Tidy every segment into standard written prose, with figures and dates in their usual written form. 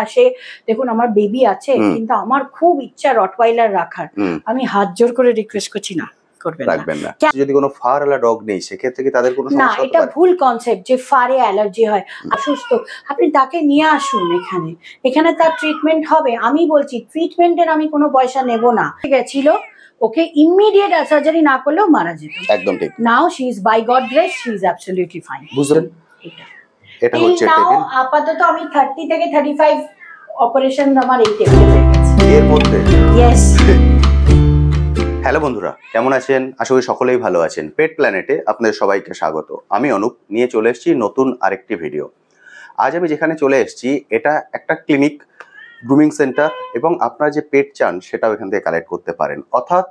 আসে দেখুন আমার বেবি আছে কিন্তু আমার খুব ইচ্ছা রটওয়াইলার রাখার, আমি হাত জোর করে রিকোয়েস্ট করছি না রাখবেন না। যদি কোনো ফার ওয়ালা ডগ নেই সেক্ষেত্রে কি তাদের কোনো সমস্যা হতে পারে? না, এটা ভুল কনসেপ্ট যে ফারে অ্যালার্জি হয়। অসুস্থ আপনি তাকে নিয়ে আসুন এখানে তার ট্রিটমেন্ট হবে। আমি বলছি ট্রিটমেন্টের আমি কোনো পয়সা নেব না। গেছিল ওকে ইমিডিয়েট সার্জারি না করলেও মারা যেত। একদম ঠিক। Now she is by God grace she is absolutely fine. বুঝলেন? এটা হচ্ছে টেবিল। আপাতত আমি 30 থেকে 35 অপারেশন আমার এই টেবিলে হয়ে গেছে এর মধ্যে। ইয়েস। হ্যালো বন্ধুরা, কেমন আছেন? আশা করি সকলেই ভালো আছেন। পেট প্ল্যানেটে আপনাদের সবাইকে স্বাগত। আমি অনুপ নিয়ে চলে এসেছি নতুন আরেকটি ভিডিও। আজ আমি যেখানে চলে এসেছি এটা একটা ক্লিনিক, গ্রুমিং সেন্টার, এবং আপনারা যে পেট চান সেটাও এখান থেকে কালেক্ট করতে পারেন। অর্থাৎ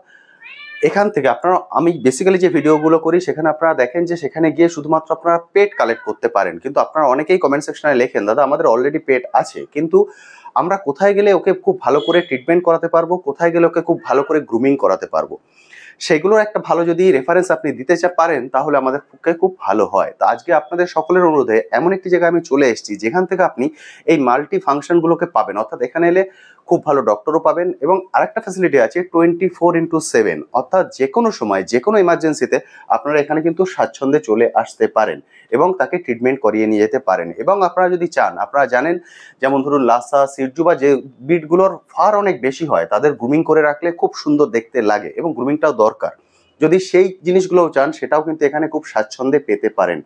এখান থেকে আপনারা, আমি বেসিক্যালি যে ভিডিওগুলো করি সেখানে আপনারা দেখেন যে সেখানে গিয়ে শুধুমাত্র আপনারা পেট কালেক্ট করতে পারেন, কিন্তু আপনারা অনেকেই কমেন্ট সেকশনে লেখেন দাদা আমাদের অলরেডি পেট আছে, কিন্তু আমরা কোথায় গেলে ওকে খুব ভালো করে ট্রিটমেন্ট করাতে পারবো, কোথায় গেলে ওকে খুব ভালো করে গ্রুমিং করাতে পারবো, সেগুলোর একটা ভালো যদি রেফারেন্স আপনি দিতে পারেন তাহলে আমাদের পক্ষে খুব ভালো হয়। তো আজকে আপনাদের সকলের অনুরোধে এমন একটি জায়গায় আমি চলে এসেছি যেখান থেকে আপনি এই মাল্টি ফাংশনগুলোকে পাবেন। অর্থাৎ এখানে এলে খুব ভালো ডক্টরও পাবেন এবং আরেকটা ফ্যাসিলিটি আছে 24/7, অর্থাৎ যে কোনো সময় যে কোনো ইমার্জেন্সিতে আপনারা এখানে কিন্তু স্বাচ্ছন্দ্যে চলে আসতে পারেন এবং তাকে ট্রিটমেন্ট করিয়ে নিয়ে যেতে পারেন। এবং আপনারা যদি চান, আপনারা জানেন যেমন ধরুন লাসা, সিরজু বা যে ব্রিডগুলোর ফার অনেক বেশি হয় তাদের গ্রুমিং করে রাখলে খুব সুন্দর দেখতে লাগে এবং গ্রুমিংটাও দরকার। যদি সেই জিনিসগুলোও চান সেটাও কিন্তু এখানে খুব স্বাচ্ছন্দ্যে পেতে পারেন।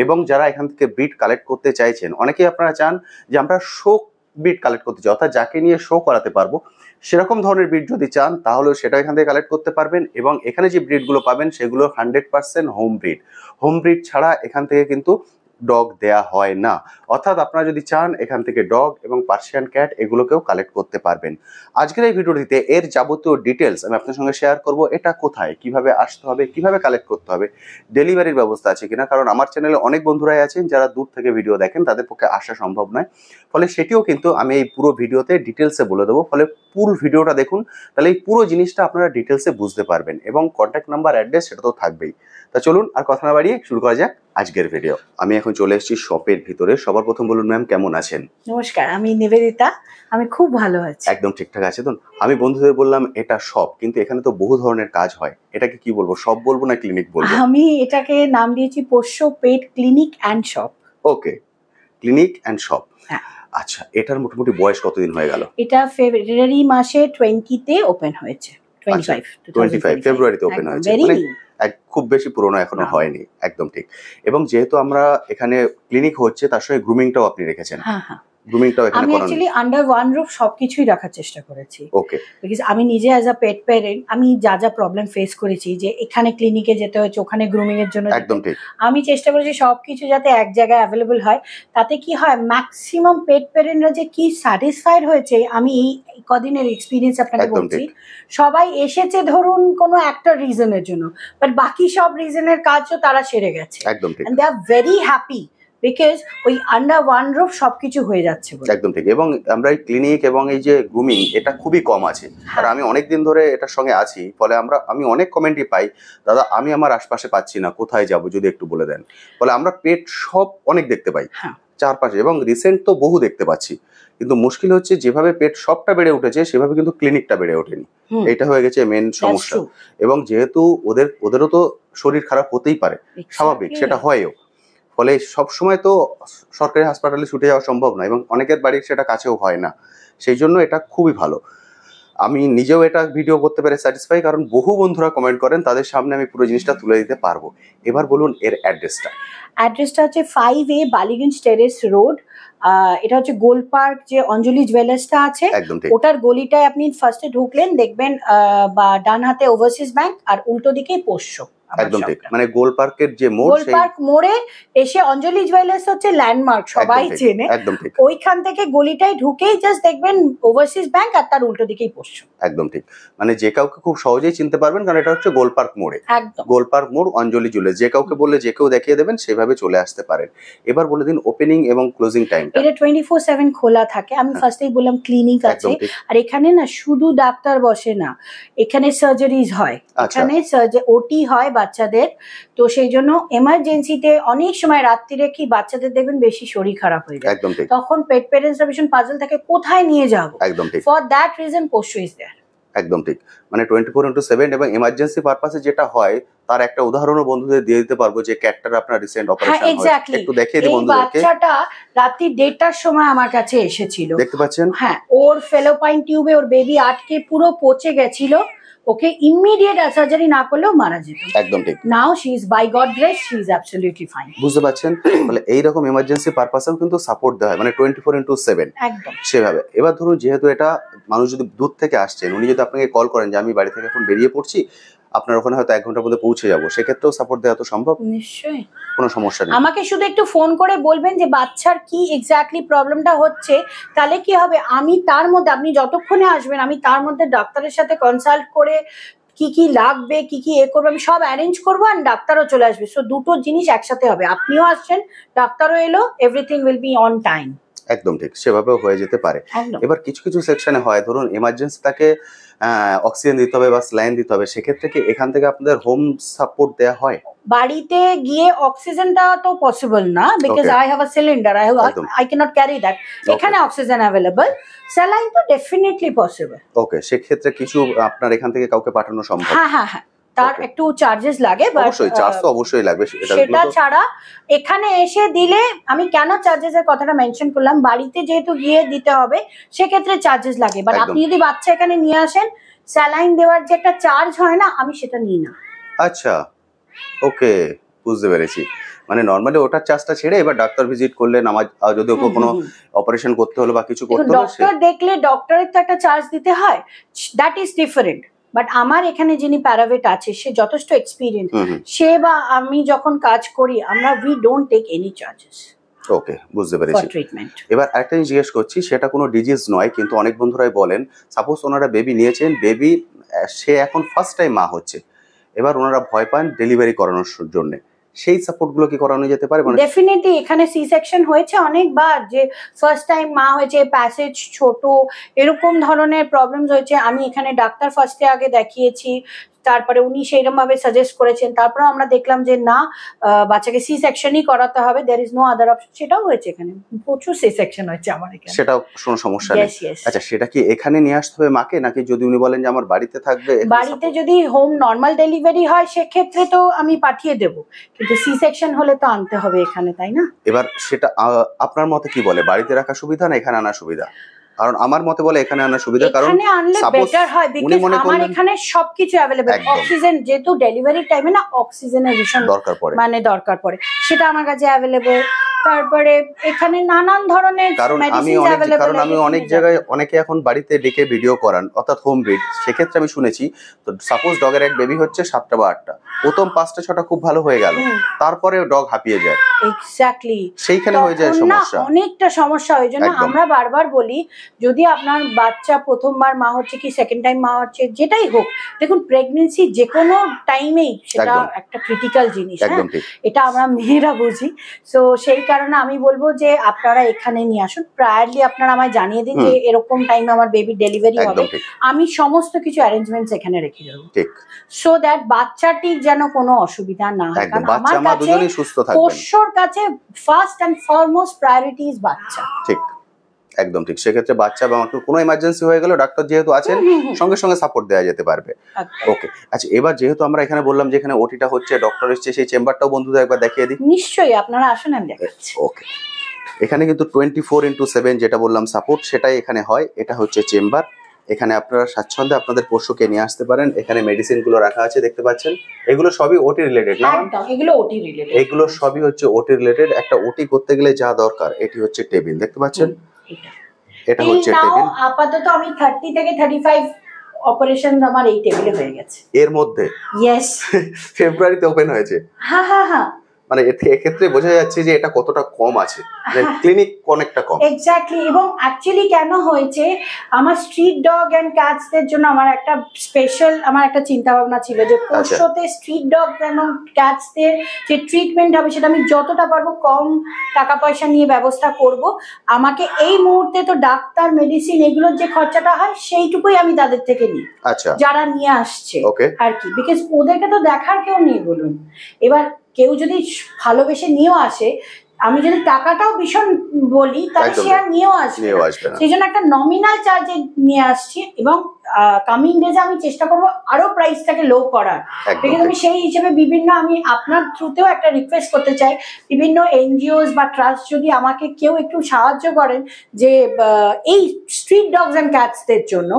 এবং যারা এখান থেকে ব্রিড কালেক্ট করতে চাইছেন, অনেকেই আপনারা চান যে আমরা শো ব্রিড কালেক্ট করতে চাই, অর্থাৎ যাকে নিয়ে শো করাতে পারবো সেরকম ধরনের ব্রিড যদি চান তাহলে সেটা এখান থেকে কালেক্ট করতে পারবেন। এবং এখানে যে ব্রিডগুলো পাবেন সেগুলো 100% হোম ব্রিড। হোম ব্রিড ছাড়া এখান থেকে কিন্তু ডগ দেয়া হয় না। অর্থাৎ আপনারা যদি চান এখান থেকে ডগ এবং পার্সিয়ান ক্যাট এগুলোকেও কালেক্ট করতে পারবেন। আজকের এই ভিডিওটিতে এর যাবতীয় ডিটেলস আমি আপনার সঙ্গে শেয়ার করব। এটা কোথায়, কিভাবে আসতে হবে, কিভাবে কালেক্ট করতে হবে, ডেলিভারির ব্যবস্থা আছে কিনা, কারণ আমার চ্যানেলে অনেক বন্ধুরাই আছেন যারা দূর থেকে ভিডিও দেখেন, তাদের পক্ষে আসা সম্ভব নয়। ফলে সেটিও কিন্তু আমি এই পুরো ভিডিওতে ডিটেলসে বলে দেবো। ফলে পুরো ভিডিওটা দেখুন, তাহলে এই পুরো জিনিসটা আপনারা ডিটেলসে বুঝতে পারবেন। এবং কন্ট্যাক্ট নাম্বার, অ্যাড্রেস সেটা তো থাকবেই। তা চলুন আর কথা না বাড়িয়ে শুরু করা যাক আজকের ভিডিও। আমি এখন চলে এসেছি শপের ভিতরে। সবার প্রথম বলুন ম্যাম কেমন আছেন? নমস্কার, আমি নিবেদিতা, আমি খুব ভালো আছি। একদম ঠিকঠাক আছে তো? আমি বন্ধুদের বললাম এটা শপ, কিন্তু এখানে তো বহু ধরনের কাজ হয়। এটাকে কি বলবো, শপ বলবো না ক্লিনিক বলবো? আমি এটাকে নাম দিয়েছি পোষ্য pet clinic and shop. Okay, clinic and shop. আচ্ছা, এটার মোটামুটি বয়স কতদিন হয়ে গেল? এটা ফেব্রুয়ারি মাসে 20-তে ওপেন হয়েছে। 25 ফেব্রুয়ারিতে ওপেন হয়েছে, মানে খুব বেশি পুরনো এখনো হয়নি। একদম ঠিক। এবং যেহেতু আমরা এখানে ক্লিনিক হচ্ছে তার সঙ্গে গ্রুমিংটাও আপনি রেখেছেন। হ্যাঁ, গ্রুমিংটাও এখানে আমি করানো। অ্যাকচুয়ালি আন্ডার ওয়ান রুফ সবকিছুই রাখার চেষ্টা করেছি। ওকে। বিকজ আমি নিজে অ্যাজ আ পেট প্যারেন্ট আমি যা প্রবলেম ফেস করেছি, যে এখানে ক্লিনিকে যেতে হয়েছে, ওখানে গ্রুমিং এর জন্য একদম ঠিক। আমি চেষ্টা করেছি সবকিছু যাতে এক জায়গায় অ্যাভেলেবল হয়। তাতে কি হয়, ম্যাক্সিমাম পেট প্যারেন্টরা যে কি স্যাটিসফাইড হয়েছে, আমি এই কদিনের এক্সপিরিয়েন্স আপনাকে বলছি। সবাই এসেছে ধরুন কোনো একটা রিজনের জন্য, বাট বাকি সব রিজনের কাজও তারা সেরে গেছে। একদম ঠিক। And they are very happy because ওই আন্ডার ওয়ান রুফ সবকিছু হয়ে যাচ্ছে। একদম ঠিক। এবং আমরা এই ক্লিনিক এবং এই যে গ্রুমিং এটা খুবই কম আছে, আর আমি অনেকদিন ধরে এটার সঙ্গে আছি। ফলে আমি অনেক কমেন্টই পাই, দাদা আমি আমার আশপাশে পাচ্ছি না, কোথায় যাব যদি একটু বলে দেন। ফলে আমরা পেট শপ অনেক দেখতে পাই চারপাশে, এবং রিসেন্ট তো বহু দেখতে পাচ্ছি, কিন্তু মুশকিল হচ্ছে যেভাবে পেট শপটা বেড়ে উঠেছে সেভাবে কিন্তু ক্লিনিকটা বেড়ে ওঠেনি। এটা হয়ে গেছে মেন সমস্যা। এবং যেহেতু ওদেরও তো শরীর খারাপ হতেই পারে, স্বাভাবিক, সেটা হয়ও। ফলে সবসময় তো সরকারি হাসপাতালে ছুটে যাওয়া সম্ভব নয়, এবং অনেকের বাড়ির সেটা কাছেও হয় না। সেই জন্য এটা খুবই ভালো। আমি নিজেও এটা ভিডিও করতে পেরে স্যাটিসফাই, কারণ বহু বন্ধুরা কমেন্ট করেন, তাদের সামনে আমি পুরো জিনিসটা তুলে দিতে পারবো। এবার বলুন এর অ্যাড্রেসটা। অ্যাড্রেসটা হচ্ছে 5A বালিগঞ্জ টেরেস রোড। এটা হচ্ছে গোল পার্ক যে অঞ্জলি জুয়েলার্সটা আছে, ওটার গলিটায় আপনি ফার্স্টে ঢুকলেন, দেখবেন বা ডান হাতে ওভারসিজ ব্যাংক আর উল্টো দিকেই পোষ্য। একদম ঠিক, মানে গোল পার্কের যে মোড়, গোল পার্ক মোড়ে এসে অঞ্জলি জুয়েলার্স হচ্ছে ল্যান্ডমার্ক, সবাই চেনে। একদম ঠিক। ওইখান থেকে গলিটায় ঢুকেই জাস্ট দেখবেন ওভারসিজ ব্যাংক আর তার উল্টো দিকেই পোষ্য। একদম ঠিক, মানে যে কাউকে খুব সহজেই চিনতে পারবেন, কারণ এটা হচ্ছে গোল পার্ক মোড়ে। একদম গোল পার্ক মোড়, অঞ্জলি জুয়েলার্স, যে কাউকে বললে যে কেউ দেখিয়ে দেবেন, সেভাবে চলে আসতে পারেন। এবার বলে দিন ওপেনিং এবং ক্লোজিং টাইমটা। এটা 24/7 খোলা থাকে। আমি ফার্স্টেই বললাম ক্লিনিক আছে, আর এখানে না শুধু ডাক্তার বসে না, এখানে সার্জারিজ হয়, এখানে ওটি হয় বা বাচ্চাদের, তো সেই জন্য এমার্জেন্সিতে অনেক সময় রাত্রিরে কি বাচ্চাদের দেখবেন বেশি শরীর খারাপ হয়ে যায়, একদম ঠিক, তখন পেট প্যারেন্টসরা ভীষণ পাজল থাকে কোথায় নিয়ে যাব। একদম ঠিক, ফর দ্যাট রিজন পোষ্য ইজ দেয়ার। একদম ঠিক, মানে 24/7 এবং এমার্জেন্সি পারপাসে যেটা হয় তার একটা উদাহরণও বন্ধুদের দিয়ে দিতে পারবো, যে ক্যাটটার আপনার রিসেন্ট অপারেশন হয়েছে, একটু দেখিয়ে দিই বন্ধুদেরকে। বাচ্চাটা রাত্রি 1:30টার সময় আমার কাছে এসেছিল, দেখতে পাচ্ছেন, হ্যাঁ, ওর ফেলোপাইন টিউবে ওর বেবি আটকে পুরো পচে গেছিল, ওকে ইমিডিয়েট সার্জারি না করলেও মারা যেত। একদম ঠিক। Now she is by God grace she is absolutely fine. বুঝতে পারছেন, মানে এইরকম এমার্জেন্সি পারপাসেও কিন্তু সাপোর্ট দেওয়া হয়, মানে 24/7 একদম সেভাবে। এবার ধরুন যেহেতু এটা মানুষ যদি দূর থেকে আসছেন, উনি যদি আপনাকে কল করেন যে আমি বাড়ি থেকে এখন বেরিয়ে পড়ছি, আপনার ওখানে হয়তো 1 ঘন্টার মধ্যে পৌঁছে যাবো, সেক্ষেত্রেও সাপোর্ট দেওয়া তো সম্ভব? নিশ্চয়ই, কোনো সমস্যা নেই। আমাকে শুধু একটু ফোন করে বলবেন যে বাচ্চার কি এক্স্যাক্টলি প্রবলেমটা হচ্ছে, তাহলে কি হবে আমি তার মধ্যে, আপনি যতক্ষণে আসবেন আমি তার মধ্যে ডাক্তারের সাথে কনসাল্ট করে কি কি লাগবে, কি কি করবো আমি সব অ্যারেঞ্জ করবো, আর ডাক্তারও চলে আসবে। সো দুটো জিনিস একসাথে হবে, আপনিও আসছেন ডাক্তারও এলো, everything will be on time. একদম ঠিক, সেভাবেও হয়ে যেতে পারে। এবার কিছু কিছু সেকশনে হয়, ধরুন এমার্জেন্সি তাকে অক্সিজেন দিতে হবে বা স্যালাইন দিতে হবে, সেক্ষেত্রে কি এখান থেকে আপনাদের হোম সাপোর্ট দেওয়া হয়? বাড়িতে গিয়ে অক্সিজেনটা তো পসিবল না, because I have a cylinder, I cannot carry that. এখানে অক্সিজেন অ্যাভেলেবল, স্যালাইন তো ডেফিনেটলি পসিবল। ওকে, সেক্ষেত্রে কিছু আপনার এখান থেকে কাউকে পাঠানো সম্ভব? হ্যাঁ হ্যাঁ হ্যাঁ, তার একটু চার্জেস লাগে, অবশ্যই চার্জ তো অবশ্যই লাগবে। সেটা ছাড়া এখানে এসে দিলে, আমি কেন চার্জেস এর কথাটা মেনশন করলাম, বাড়িতে যেহেতু গিয়ে দিতে হবে সেক্ষেত্রে চার্জেস লাগে, বাট আপনি যদি বাচ্চা এখানে নিয়ে আসেন, স্যালাইন দেওয়ার যে একটা চার্জ হয় না, আমি সেটা নিই না। আচ্ছা, ওকে, বুঝতে পেরেছি। মানে নরমালি ওটার চার্জটা ছেড়ে এবার ডাক্তার ভিজিট করলেন, আমার যদি কোনো অপারেশন করতে হলো বা কিছু করতে হলো, ডক্টর দেখলে ডক্টরের তো একটা চার্জ দিতে হয়, দ্যাট ইজ ডিফারেন্ট। বাট আমার এখানে যিনি প্যারাভেট আছে সে যথেষ্ট এক্সপিরিয়েন্স, সে বা আমি যখন কাজ করি আমরা we don't take any charges. Okay, বুঝতে পেরেছি। এবার আরেকটা জিনিস জিজ্ঞেস করছি, সেটা কোনো ডিজিজ নয়, কিন্তু অনেক বন্ধুরাই বলেন সাপোজ ওনারা বেবি নিয়েছেন, বেবি সে এখন ফার্স্ট টাইম মা হচ্ছে, এবার ওনারা ভয় পান ডেলিভারি করানোর জন্য, সেই সাপোর্টগুলো কি করানো যেতে পারে? মানে ডেফিনেটলি এখানে সি সেকশন হয়েছে অনেকবার, যে ফার্স্ট টাইম মা হয়েছে, প্যাসেজ ছোট, এরকম ধরনের প্রবলেমস হয়েছে, আমি এখানে ডাক্তার ফার্স্টে আগে দেখিয়েছি, তারপরে উনি সেইরকম ভাবে সাজেস্ট করেছেন, তারপরে আমরা দেখলাম যে না, বাচ্চাকে সি সেকশনই করাতে হবে, there is no other option, সেটাও হয়েছে। এখানে প্রচুর সি সেকশন হয়েছে আমার এখানে, সেটাও কোনো সমস্যা নেই। আচ্ছা, সেটা কি এখানে নিয়ে আসতে হবে মাকে, নাকি যদি উনি বলেন যে আমার বাড়িতে থাকবে? বাড়িতে যদি হোম নর্মাল ডেলিভারি হয় সেক্ষেত্রে তো আমি পাঠিয়ে দেবো, কিন্তু সি সেকশন হলে তো আনতে হবে এখানে, তাই না? এবার সেটা আপনার মতে কি বলে, বাড়িতে রাখা সুবিধা না এখানে আনা সুবিধা? কারণ আমার মতে বলে এখানে আনা সুবিধা, কারণ এখানে আনলে বেটার হয়, বিকজ আমার এখানে সবকিছু অ্যাভেলেবল। অক্সিজেন যেহেতু ডেলিভারি টাইমে না অক্সিজেনের ভীষণ দরকার পড়ে, মানে দরকার পড়ে, সেটা আমার কাছে অ্যাভেলেবল। তারপরে এখানে নানান ধরনের কারণ আমি অনেক জায়গায় অনেকে এখন বাড়িতে ডেকে ভিডিও করান, অর্থাৎ হোম ব্রিড, সেক্ষেত্রে আমি শুনেছি তো সাপোজ ডগের এক বেবি হচ্ছে 7টা বা 8টা, প্রথম 5টা 6টা খুব ভালো হয়ে গেল, তারপরে ডগ হাঁপিয়ে যায়, এক্স্যাক্টলি সেইখানে হয়ে যায় সমস্যা, অনেকটা সমস্যা। ওই জন্য আমরা বারবার বলি, যদি আপনার বাচ্চা প্রথমবার মা হচ্ছে কি সেকেন্ড টাইম মা হচ্ছে, যেটাই হোক, দেখুন প্রেগনেন্সি যে কোনো টাইমেই সেটা একটা ক্রিটিক্যাল জিনিস, এটা আমরা মেয়েরা বুঝি। সো সেই কারণে আমি বলবো যে আপনারা এখানে নিয়ে আসুন, প্রায়ারলি আপনারা আমায় জানিয়ে দিন যে এরকম টাইমে আমার বেবি ডেলিভারি হবে, আমি সমস্ত কিছু অ্যারেঞ্জমেন্টস এখানে রেখে দেবো, সো দ্যাট বাচ্চাটির যেন কোনো অসুবিধা না হয়। কারণ আমার কাছে পোষ্যর কাছে first and foremost priority is বাচ্চা। ঠিক, একদম ঠিক। সেক্ষেত্রে বাচ্চা বা কোনো ইমার্জেন্সি হয়ে গেল, ডাক্তার যেহেতু আছেন সঙ্গে সঙ্গে সাপোর্ট দেওয়া যেতে পারবে। ওকে, আচ্ছা, এবার যেহেতু আমরা এখানে বললাম যে এখানে ওটিটা হচ্ছে, ডক্টর এসছে, সেই চেম্বারটাও বন্ধুদের একবার দেখিয়ে দিই। নিশ্চয়ই, আপনারা আসুন, আমি দেখাচ্ছি। ওকে, এখানে কিন্তু 24/7 যেটা বললাম সাপোর্ট, সেটাই এখানে হয়। এটা হচ্ছে চেম্বার, এখানে আপনারা স্বাচ্ছন্দ্যে আপনাদের পোষ্যকে নিয়ে আসতে পারেন। এখানে মেডিসিন গুলো রাখা আছে, দেখতে পাচ্ছেন, এগুলো সবই ওটি রিলেটেড না? এগুলো ওটি রিলেটেড, এগুলো সবই হচ্ছে ওটি রিলেটেড। একটা ওটি করতে গেলে যা দরকার, এটি হচ্ছে টেবিল, দেখতে পাচ্ছেন, এটা হচ্ছে টেবিল। আপাতত আমি 30 থেকে 35 অপারেশন আমার এই টেবিলে হয়ে গেছে। এর মধ্যে? ইয়েস, ফেব্রুয়ারিতে ওপেন হয়েছে। হ্যাঁ হ্যাঁ হ্যাঁ, মানে এক্ষেত্রে বোঝা যাচ্ছে যে এটা কতটা কম আছে, ক্লিনিক অনেকটা কম। এক্স্যাক্টলি। এবং অ্যাকচুয়ালি কেন হয়েছে, আমার স্ট্রিট ডগ অ্যান্ড ক্যাটসদের জন্য আমার একটা স্পেশাল আমার একটা চিন্তা ভাবনা ছিল যে পোষ্যতে স্ট্রিট ডগ এবং ক্যাটসদের যে ট্রিটমেন্ট হবে সেটা আমি যতটা পারবো কম টাকা পয়সা নিয়ে ব্যবস্থা করব। আমাকে এই মুহূর্তে তো ডাক্তার, মেডিসিন এগুলোর যে খরচাটা হয় সেইটুকুই আমি তাদের থেকে নিই, যারা নিয়ে আসছে আর কি, বিকজ ওদেরকে তো দেখার কেউ নেই বলুন। এবার কেউ যদি ভালোবেসে নিয়েও আসে, আমি যদি টাকাটাও ভীষণ বলি তাহলে সে আর নিয়েও আসবে, সেই জন্য একটা নমিনাল চার্জে নিয়ে আসছি। এবং কামিং ডেজে আমি চেষ্টা করবো আরো প্রাইসটাকে লো করার, বিকজ আমি সেই হিসেবে বিভিন্ন, আমি আপনার থ্রুতেও একটা রিকোয়েস্ট করতে চাই, বিভিন্ন এনজিওস বা ট্রাস্ট যদি আমাকে কেউ একটু সাহায্য করেন যে এই স্ট্রিট ডগস অ্যান্ড ক্যাটসদের জন্য,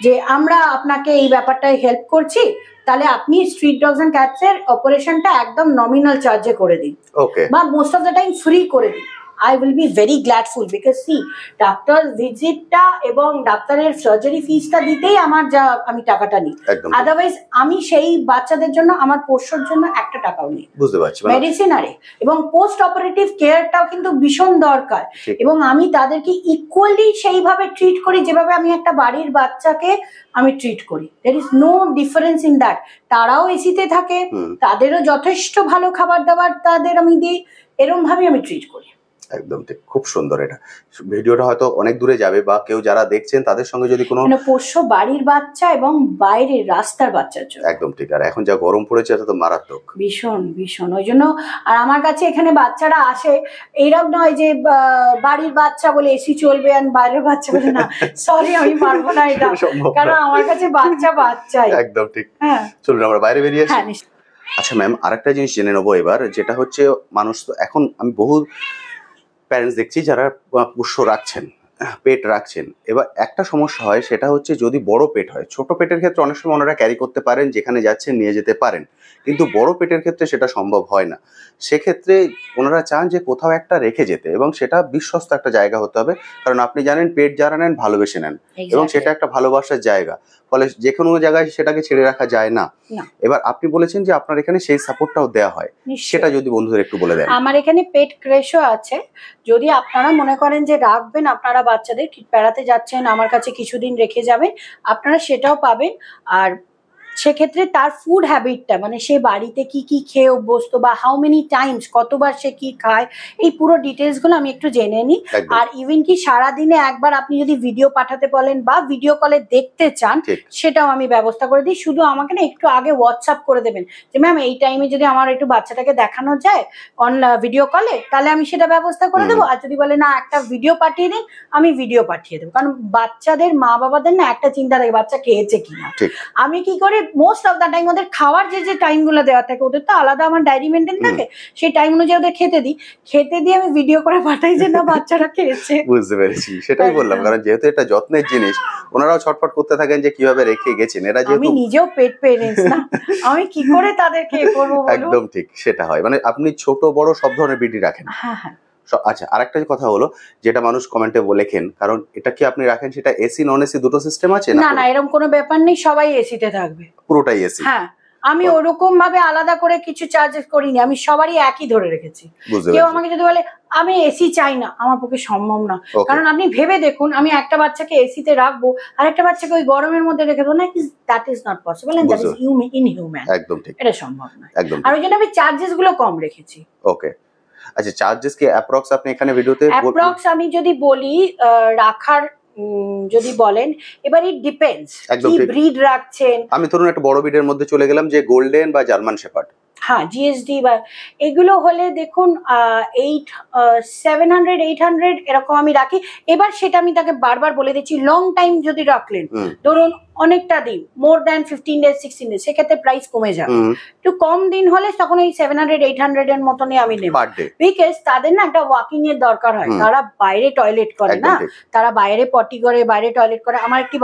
যে আমরা আপনাকে এই ব্যাপারটায় হেল্প করছি, তাহলে আপনি স্ট্রিট ডগস এন্ড ক্যাটস এর অপারেশনটা একদম নমিনাল চার্জে করে দিন, বা most of the time free করে দিন। I will be very gladful because see, doctor ভিজিটটা এবং ডাক্তারের সার্জারি ফিসটা দিতেই আমার যা আমি টাকাটা নিই, আদারওয়াইজ আমি সেই বাচ্চাদের জন্য আমার পোষ্যর জন্য একটা টাকাও নিই, বুঝতে পারছি, মেডিসিনারি এবং পোস্ট অপারেটিভ কেয়ারটাও কিন্তু ভীষণ দরকার। এবং আমি তাদেরকে ইকুয়ালি সেইভাবে ট্রিট করি যেভাবে আমি একটা বাড়ির বাচ্চাকে আমি ট্রিট করি। there is no difference in that। তারাও এসিতে থাকে, তাদেরও যথেষ্ট ভালো খাবার দাবার তাদের আমি দিই, এরকম ভাবে আমি ট্রিট করি। একদম ঠিক, খুব সুন্দর। এটা ভিডিওটা হয়তো অনেক দূরে যাবে, বা কেউ যারা দেখছেন তাদের সঙ্গে যদি কোনো পোষ্য বাড়ির বাচ্চা এবং বাইরের রাস্তার বাচ্চার জন্য একদম ঠিক। আর এখন যা গরম পড়েছে এটা তো মারাত্মক, ভীষণ ভীষণ। ওই জন্য আর আমার কাছে এখানে বাচ্চারা আসে, এইরকম নয় যে বাড়ির বাচ্চা বলে এসি চলবে আর বাইরের বাচ্চা বলে না, সরি আমি পারবো না এটা, কারণ আমার কাছে বাচ্চা বাচ্চাই। একদম ঠিক। চলুন আমরা বাইরে বেরিয়ে আসি। আচ্ছা ম্যাম, আরেকটা জিনিস জেনে নেবো এবার, যেটা হচ্ছে মানুষ তো এখন আমি বহু প্যারেন্টস দেখছি যারা পোষ্য রাখছেন, পেট রাখছেন। এবার একটা সমস্যা হয়, সেটা হচ্ছে যদি বড় পেট হয়, ছোট পেটের ক্ষেত্রে অনেক সময় ওনারা ক্যারি করতে পারেন, যেখানে যাচ্ছেন নিয়ে যেতে পারেন, কিন্তু বড় পেটের ক্ষেত্রে সেটা সম্ভব হয় না। সেক্ষেত্রে ওনারা চান যে কোথাও একটা রেখে যেতে, এবং সেটা বিশ্বস্ত একটা জায়গা হতে হবে, কারণ আপনি জানেন পেট যারা নেন ভালোবেসে নেন, এবং সেটা একটা ভালোবাসার জায়গা, ফলে যে কোনো জায়গায় সেটাকে ছেড়ে রাখা যায় না। এবার আপনি বলেছেন যে আপনার এখানে সেই সাপোর্টটাও দেওয়া হয়, সেটা যদি বন্ধুদের একটু বলে দেন। আমার এখানে পেট ক্রেশও আছে, যদি আপনারা মনে করেন যে রাখবেন, আপনারা বাচ্চাদের বেড়াতে যাচ্ছেন আমার কাছে কিছুদিন রেখে যাবেন, আপনারা সেটাও পাবেন। আর সেক্ষেত্রে তার ফুড হ্যাবিটটা, মানে সে বাড়িতে কি কি খেয়ে অভ্যস্ত, বা হাউ মেনি টাইমস, কতবার সে কি খায়, এই পুরো ডিটেলস গুলো আমি একটু জেনে নিই। আর ইভেন কি সারাদিনে একবার আপনি যদি ভিডিও পাঠাতে বলেন বা ভিডিও কলে দেখতে চান, সেটাও আমি ব্যবস্থা করে দিই। শুধু আমাকে না একটু আগে হোয়াটসঅ্যাপ করে দেবেন যে ম্যাম এই টাইমে যদি আমার একটু বাচ্চাটাকে দেখানো যায় অন ভিডিও কলে, তাহলে আমি সেটা ব্যবস্থা করে দেবো। আর যদি বলে না একটা ভিডিও পাঠিয়ে দিন, আমি ভিডিও পাঠিয়ে দেবো। কারণ বাচ্চাদের মা বাবাদের না একটা চিন্তা থাকে বাচ্চা খেয়েছে কিনা। আমি কি করে মোস্ট অফ দ্য টাইম ওদের খাওয়ার যে টাইম গুলো দেওয়া থাকে, ওদের তো আলাদা আমার ডায়েরি মেনটেন থাকে, সেই টাইম অনুযায়ী ওদের খেতে দিই, খেতে দিয়ে আমি ভিডিও করে পাঠাই যে না বাচ্চারা খেয়েছে। বুঝতে পেরেছি, সেটাই বললাম, কারণ যেহেতু এটা যত্নের জিনিস, ওনারাও ছটফট করতে থাকেন যে কিভাবে রেখে গেছেন। এরা যেহেতু আমি নিজেও পেট পেরেন্টস না, আমি কি করে তাদেরকে করবো বলুন। একদম ঠিক, সেটা হয়। মানে আপনি ছোট বড় সব ধরনের বিডি রাখেন। হ্যাঁ হ্যাঁ। আচ্ছা, আরেকটা কথা হলো, যেটা মানুষ কমেন্টে লেখেন, কারণ এটা কি আপনি রাখেন সেটা এসি নন এসি দুটো সিস্টেম আছে? না না, এরকম কোনো ব্যাপার নেই, সবাই এসিতে থাকবে, পুরোটাই এসি। হ্যাঁ, আমি ওরকম ভাবে আলাদা করে কিছু চার্জেস করিনি, আমি সবারই একই ধরে রেখেছি। কেউ আমাকে যদি বলে আমি এসি চাই না, আমার পক্ষে সম্ভব না। কারণ আপনি ভেবে দেখুন, আমি একটা বাচ্চাকে এসিতে রাখবো আর একটা বাচ্চাকে ওই গরমের মধ্যে রেখে দেবো না, that is not possible and that is inhuman. একদম ঠিক, এটা সম্ভব নয়। আর ওই জন্য আমি চার্জেস গুলো কম রেখেছি। ওকে, আচ্ছা, চার্জেস কি অ্যাপ্রক্স আপনি এখানে ভিডিওতে অ্যাপ্রক্স আমি যদি বলি রাখার, যদি বলেন, এবার ইট ডিপেন্ডস কি ব্রিড রাখছেন। আমি ধরুন একটা বড় ব্রিডের মধ্যে চলে গেলাম, যে গোল্ডেন বা জার্মান শেপার্ড, হ্যাঁ জিএসডি বা এগুলো হলে দেখুন 700-800 এরকম আমি রাখি। এবার সেটা আমি তাকে বারবার বলে দিচ্ছি, লং টাইম যদি রাখলেন, ধরুন অনেকটা দিন, মোর দ্যান 15 days 16 days, সেক্ষেত্রে প্রাইস কমে যাবে। একটু কম দিন হলে তখন এই 700-800 এর মতনই আমি নেব, বিকজ তাদের না একটা ওয়াকিং এর দরকার হয়, তারা বাইরে টয়লেট করে না, তারা বাইরে পটি করে, বাইরে টয়লেট করে। আমার একটি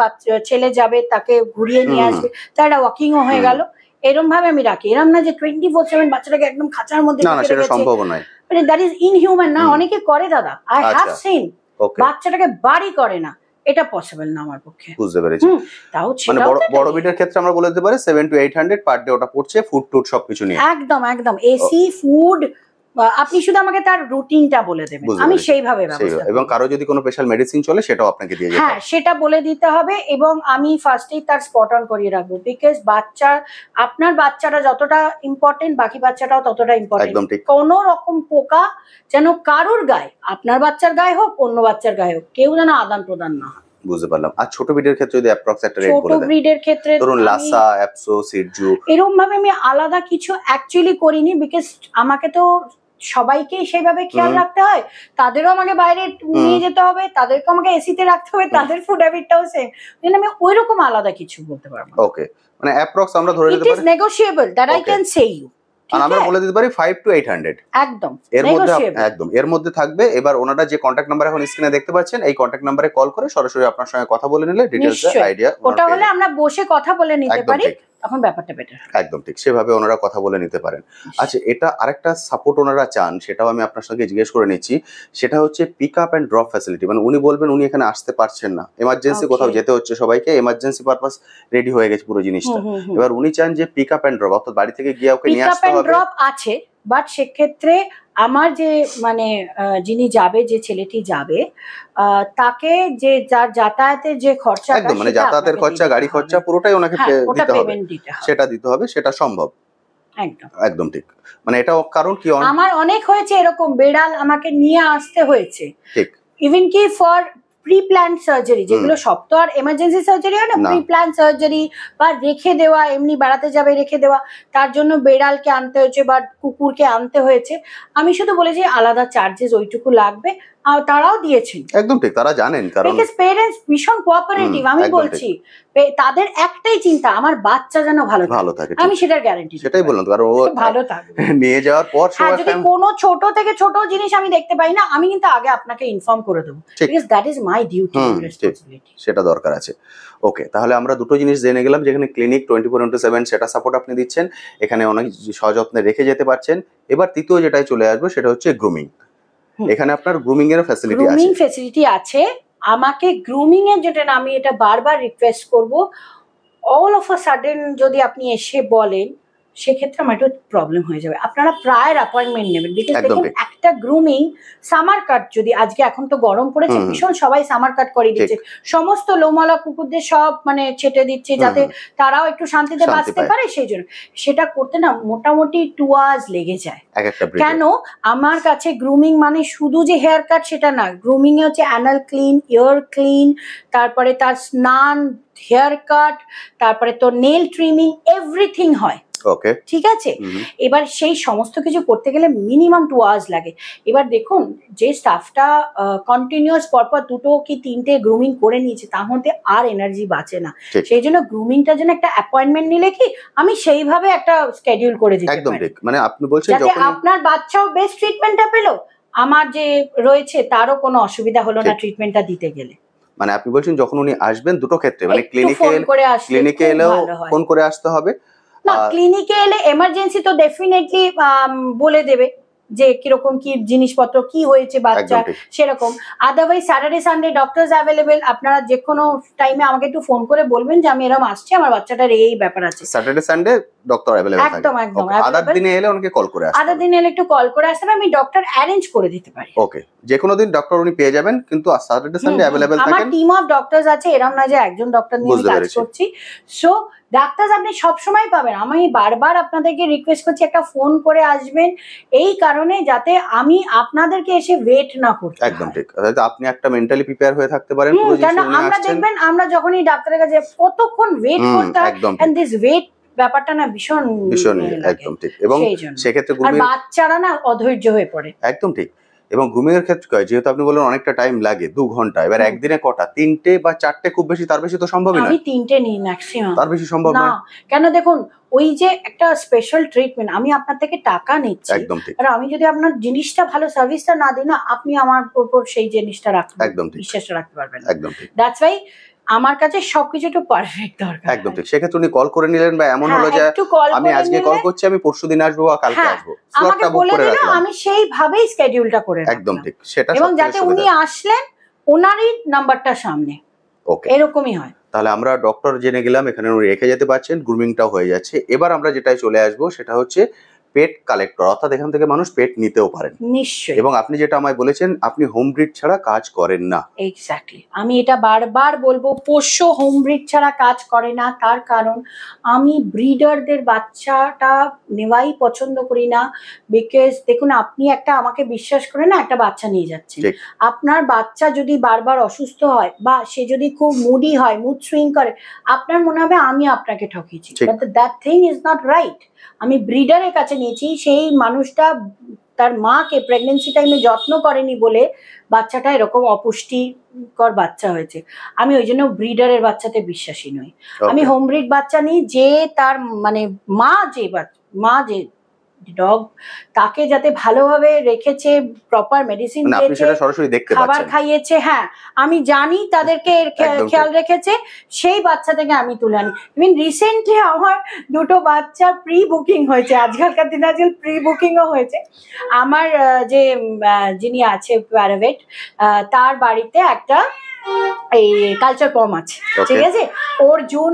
ছেলে যাবে, তাকে ঘুরিয়ে নিয়ে আসবে, তারা ওয়াকিংও হয়ে গেল। এরকম ভাবে আমি রাখি, এরকম না যে 24/7 বাচ্চাটাকে একদম খাঁচার মধ্যে না, সেটা সম্ভব নয়, মানে দ্যাট ইজ ইনহিউম্যান না। অনেকে করে দাদা, আই হ্যাভ সিন, বাচ্চাটাকে বাড়ি করে না, এটা পসিবল না আমার পক্ষে। বুঝতে পেরেছি। তাও মানে বড় বিটের ক্ষেত্রে আমরা বলে দিতে পারি 700 to 800 পার ডে ওটা পড়ছে, ফুড টুড সবকিছু নিয়ে। একদম একদম, এসি, ফুড, আপনি শুধু আমাকে তার রুটিনটা বলে দেবেন, আমি সেইভাবে ব্যবস্থা। এবং কারো যদি কোনো স্পেশাল মেডিসিন চলে সেটাও আপনাকে দিয়ে যেতে হবে। হ্যাঁ, সেটা বলে দিতে হবে, এবং আমি ফার্স্টেই তার স্পট অন করিয়ে রাখবো, বিকজ আপনার বাচ্চাটা যতটা ইম্পর্টেন্ট, বাকি বাচ্চাটাও ততটা ইম্পর্টেন্ট। কোনো রকম পোকা যেন কারোর গায়ে, আপনার বাচ্চার গায়ে হোক, অন্য বাচ্চার গায়ে হোক, কেউ যেন আদান প্রদান না হয়। বুঝতে পারলাম। আর ছোট ব্রিডের ক্ষেত্রে যদি অ্যাপ্রক্স একটা রেট বলে দেন। ছোট ব্রিডের ক্ষেত্রে ধরুন লাসা, অ্যাপসো, সিটজু, এরকম ভাবে আমি আলাদা কিছু অ্যাকচুয়ালি করিনি, বিকজ আমাকে তো সবাইকে সেইভাবে খেয়াল রাখতে হয়, তাদেরও আমাকে বাইরে নিয়ে যেতে হবে, তাদেরকে আমাকে এসিতে রাখতে হবে, তাদের ফুড হ্যাবিটটাও সেম, যেন আমি ওইরকম আলাদা কিছু বলতে পারবো। ওকে, মানে অ্যাপ্রক্স আমরা ধরে নিতে পারি। It is negotiable, that I can say you. আর আমরা বলে দিতে পারি 5 to 800 একদম এর মধ্যে থাকবে। এবার ওনারা যে কন্ট্যাক্ট নাম্বার এখন স্ক্রিনে দেখতে পাচ্ছেন, এই কন্ট্যাক্ট নাম্বারে কল করে সরাসরি আপনার সঙ্গে কথা বলে নিলে ডিটেইলস আইডিয়া, ওটা হলে আমরা বসে কথা বলে নিতে পারি, তখন ব্যাপারটা বেটার। একদম ঠিক, সেভাবে ওনারা কথা বলে নিতে পারেন। আচ্ছা, এটা আরেকটা সাপোর্ট ওনারা চান, সেটাও আমি আপনার সঙ্গে জিজ্ঞেস করে নিচ্ছি। সেটা হচ্ছে pick up and drop facility. মানে উনি বলবেন উনি এখানে আসতে পারছেন না, এমার্জেন্সি কোথাও যেতে হচ্ছে, সবাইকে এমার্জেন্সি পারপাস রেডি হয়ে গেছে পুরো জিনিসটা। এবার উনি চান যে পিক আপ অ্যান্ড ড্রপ, অর্থাৎ বাড়ি থেকে গিয়ে ওকে নিয়ে আসতে হবে। পিক আপ অ্যান্ড ড্রপ আছে, বাট সেক্ষেত্রে আমার যে মানে যিনি যাবে, যে ছেলেটি যাবে, তাকে যে যার যাতায়াতের যে খরচা, একদম মানে যাতায়াতের খরচা, গাড়ি খরচা পুরোটাই ওনাকে দিতে হবে, সেটা দিতে হবে, সেটা সম্ভব। একদম ঠিক। মানে এটা কারণ কি, আমার অনেক হয়েছে এরকম, বেড়াল আমাকে নিয়ে আসতে হয়েছে, ঠিক, ইভেন কি ফর প্রি প্ল্যান সার্জারি, যেগুলো সব তো আর এমার্জেন্সি সার্জারি হয় না, প্রি প্ল্যান সার্জারি বা রেখে দেওয়া, এমনি বেড়াতে যাবে রেখে দেওয়া, তার জন্য বেড়ালকে আনতে হয়েছে বা কুকুরকে আনতে হয়েছে। আমি শুধু বলেছি আলাদা চার্জেস ওইটুকু লাগবে, আর তারাও দিয়েছেন। একদম ঠিক, তারা জানেন, কারণ পেরেন্টস ভীষণ কোঅপারেটিভ। আমি বলছি তাদের একটাই চিন্তা, আমার বাচ্চা যেন ভালো থাকে, আমি সেটার গ্যারান্টি, সেটাই বললাম, কারণ ও ভালো থাকবে নিয়ে যাওয়ার পর। যদি কোনো ছোট থেকে ছোট জিনিস আমি দেখতে পাই না, আমি কিন্তু আগে আপনাকে ইনফর্ম করে দেবো, because that is my duty, responsibility, সেটা দরকার আছে। ওকে, তাহলে আমরা দুটো জিনিস জেনে গেলাম, যেখানে ক্লিনিক 24/7 সেটা সাপোর্ট আপনি দিচ্ছেন, এখানে অনেক সযত্নে রেখে যেতে পারছেন। এবার তৃতীয় যেটাই চলে আসবে সেটা হচ্ছে গ্রুমিং। এখানে আপনার গ্রুমিং এর ফ্যাসিলিটি আছে। গ্রুমিং ফ্যাসিলিটি আছে। আমাকে গ্রুমিং এর যেটা আমি এটা বারবার রিকোয়েস্ট করব, অল অফ আ সাডেন যদি আপনি এসে বলেন, সেক্ষেত্রে আমার একটু প্রবলেম হয়ে যাবে। আপনারা প্রায় অ্যাপয়েন্টমেন্ট নেবেন, বিকজ দেখুন একটা গ্রুমিং, সামার কাট যদি আজকে, এখন তো গরম পড়েছে ভীষণ, সবাই সামার কাট করে দিচ্ছে, সমস্ত লোমলা কুকুরদের সব মানে ছেটে দিচ্ছে, যাতে তারাও একটু শান্তিতে বাঁচতে পারে, সেই জন্য সেটা করতে না মোটামুটি 2 hours লেগে যায়। কেন? আমার কাছে গ্রুমিং মানে শুধু যে হেয়ার কাট সেটা না, গ্রুমিং এ হচ্ছে অ্যানাল ক্লিন, ইয়ার ক্লিন, তারপরে তার স্নান, হেয়ার কাট, তারপরে তোর নেল ট্রিমিং, এভরিথিং হয়। ওকে, ঠিক আছে। এবার সেই সমস্ত কিছু করতে গেলে মিনিমাম 2 hours লাগে। এবার দেখুন, যে স্টাফটা কন্টিনিউয়াস পরপর 2 কি 3টে গ্রুমিং করে নিয়েছে, তার মধ্যে আর এনার্জি বাঁচে না। সেই জন্য গ্রুমিংটার জন্য একটা অ্যাপয়েন্টমেন্ট নিলে কি আমি সেইভাবে একটা স্কেডিউল করে দিতে পারি। একদম ঠিক, মানে আপনি বলছেন যাতে আপনার বাচ্চাও বেস্ট ট্রিটমেন্টটা পেলো, আমার যে রয়েছে তারও কোনো অসুবিধা হলো না ট্রিটমেন্টটা দিতে গেলে। মানে আপনি বলছেন যখন উনি আসবেন দুটো ক্ষেত্রে, মানে ক্লিনিকে এলেও ফোন করে আসতে হবে, না ক্লিনিকে এলে এমার্জেন্সি তো ডেফিনেটলি বলে দেবে যে কিরকম কি জিনিসপত্র কি হয়েছে বাচ্চা, সেরকম। Otherwise Saturday Sunday doctors available, আপনারা যে কোনো টাইমে আমাকে একটু ফোন করে বলবেন যে আমি এরকম আসছি, আমার বাচ্চাটার এই ব্যাপার আছে। স্যাটারডে সানডে ডক্টর অ্যাভেলেবেল থাকে, একদম একদম। আদার দিনে এলে ওনাকে কল করে আসতে, আদার দিনে এলে একটু কল করে আসতে হবে, আমি ডক্টর অ্যারেঞ্জ করে দিতে পারি। ওকে, যে কোনো দিন ডক্টর উনি পেয়ে যাবেন, কিন্তু স্যাটারডে সানডে অ্যাভেলেবেল থাকেন। আমার টিম অফ ডক্টরস আছে, এরকম না যে একজন ডক্টর নিয়ে কাজ করছি। সো ডাক্তার আপনি সবসময় পাবেন। আমি বারবার আপনাদেরকে রিকোয়েস্ট করছি একটা ফোন করে আসবেন, এই কারণে যাতে আমি আপনাদেরকে এসে ওয়েট না করতে। একদম ঠিক, আপনি একটা মেন্টালি প্রিপেয়ার হয়ে থাকতে পারেন। কারণ আমরা দেখবেন, আমরা যখনই ডাক্তারের কাছে কতক্ষণ ওয়েট করতে হয়, এন্ড দিস ওয়েট ব্যাপারটা না ভীষণ একদম ঠিক। এবং সেক্ষেত্রে বাচ্চারা না অধৈর্য হয়ে পড়ে। একদম ঠিক। এবং গ্রুমিং এর ক্ষেত্রে যেহেতু আপনি বললেন অনেকটা টাইম লাগে, 2 ঘন্টা, এবার একদিনে কটা, 3টে বা 4টে, খুব বেশি, তার বেশি তো সম্ভবই না। আমি 3টে নিই ম্যাক্সিমাম, তার বেশি সম্ভব না। কেন দেখুন, ওই যে একটা স্পেশাল ট্রিটমেন্ট, আমি আপনার থেকে টাকা নিচ্ছি, একদম ঠিক। আর আমি যদি আপনার জিনিসটা ভালো সার্ভিসটা না দিই না, আপনি আমার উপর সেই জিনিসটা রাখতে, একদম ঠিক, বিশ্বাস রাখতে পারবেন। একদম ঠিক। দ্যাটস ওয়াই আমার কাছে সবকিছু একটু পারফেক্ট দরকার। একদম ঠিক। সেক্ষেত্রে উনি কল করে নিলেন, বা এমন হলো যে আমি আজকে কল করছি, আমি পরশুদিন আসবো বা কালকে আসবো, স্লটটা বুক করে রাখলাম, আমি সেইভাবেই স্কেডিউলটা করে রাখলাম। একদম ঠিক, সেটা। এবং যাতে উনি আসলেন ওনারই নাম্বারটা সামনে, ওকে, এরকমই হয়। তাহলে আমরা ডক্টর জেনে গেলাম, এখানে উনি রেখে যেতে পারছেন, গ্রুমিংটাও হয়ে যাচ্ছে। এবার আমরা যেটাই চলে আসবো সেটা হচ্ছে পেট কালেক্টর, অর্থাৎ এখান থেকে মানুষ পেট নিতেও পারেন। নিশ্চয়ই। এবং আপনি যেটা আমায় বলেছেন, আপনি হোম ব্রিড ছাড়া কাজ করেন না। এক্স্যাক্টলি, আমি এটা বারবার বলবো, পোষ্য হোম ব্রিড ছাড়া কাজ করে না। তার কারণ আমি ব্রিডারদের বাচ্চাটা নেওয়াই পছন্দ করি না। বিকজ দেখুন, আপনি একটা, আমাকে বিশ্বাস করে না, একটা বাচ্চা নিয়ে যাচ্ছেন, আপনার বাচ্চা যদি বারবার অসুস্থ হয় বা সে যদি খুব মুডি হয়, মুড সুইং করে, আপনার মনে হবে আমি আপনাকে ঠকিয়েছি। But that thing is not right. আমি ব্রিডারের কাছে নিয়েছি, সেই মানুষটা তার মাকে প্রেগনেন্সি টাইমে যত্ন করেনি বলে বাচ্চাটা এরকম অপুষ্টিকর বাচ্চা হয়েছে। আমি ওই জন্য ব্রিডারের বাচ্চাতে বিশ্বাসী নই। আমি হোম ব্রিড বাচ্চা নিই, যে তার মানে মা যে ডগ, তাকে যাতে ভালোভাবে রেখেছে, প্রপার মেডিসিন দিয়েছে, খাবার খাইয়েছে, হ্যাঁ আমি জানি তাদেরকে খেয়াল রেখেছে, সেই বাচ্চা থেকে আমি তুলে আনি। ইভেন রিসেন্টলি আমার দুটো বাচ্চা প্রি বুকিং হয়েছে, আজকালকার দিনে আজকাল প্রি বুকিংও হয়েছে। আমার যে যিনি আছে প্যারাভেট, তার বাড়িতে একটা এই কালচার পম আছে, ঠিক আছে। ওর জুন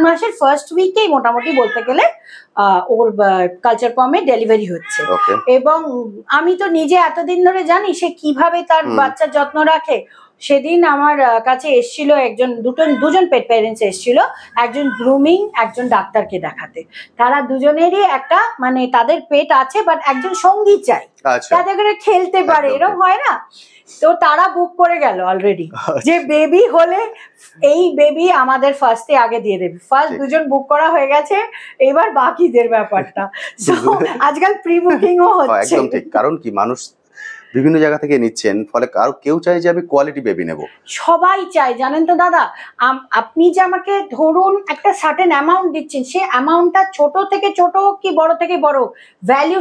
মাসের ফার্স্ট উইকেই মোটামুটি বলতে গেলে ওর কালচার পমে ডেলিভারি হচ্ছে। এবং আমি তো নিজে এতদিন ধরে জানি সে কিভাবে তার বাচ্চার যত্ন রাখে। সেদিন আমার কাছে এসেছিল দুজন পেট প্যারেন্টস এসেছিল, একজন গ্রুমিং, একজন ডাক্তারকে দেখাতে। তারা দুজনেরই একটা মানে তাদের পেট আছে, বাট একজন সঙ্গী চাই যাতে করে খেলতে পারে, এরকম হয় না। তো তারা বুক করে গেল অলরেডি, যে বেবি হলে এই বেবি আমাদের ফার্স্টে আগে দিয়ে দেবে। ফার্স্ট দুজন বুক করা হয়ে গেছে, এবার বাকিদের ব্যাপারটা। আজকাল প্রি বুকিংও হচ্ছে। একদম ঠিক, কারণ কি মানুষ বিভিন্ন জায়গা থেকে নিচ্ছেন, ফলে কেউ চায় যে আমি কোয়ালিটি বেবি নেব। সবাই চায়, জানেন তো দাদা। আপনি যে আমাকে ধরুন একটা সার্টেন অ্যামাউন্ট দিচ্ছেন, সে অ্যামাউন্টটা ছোট থেকে ছোট কি বড় থেকে বড়, ভ্যালু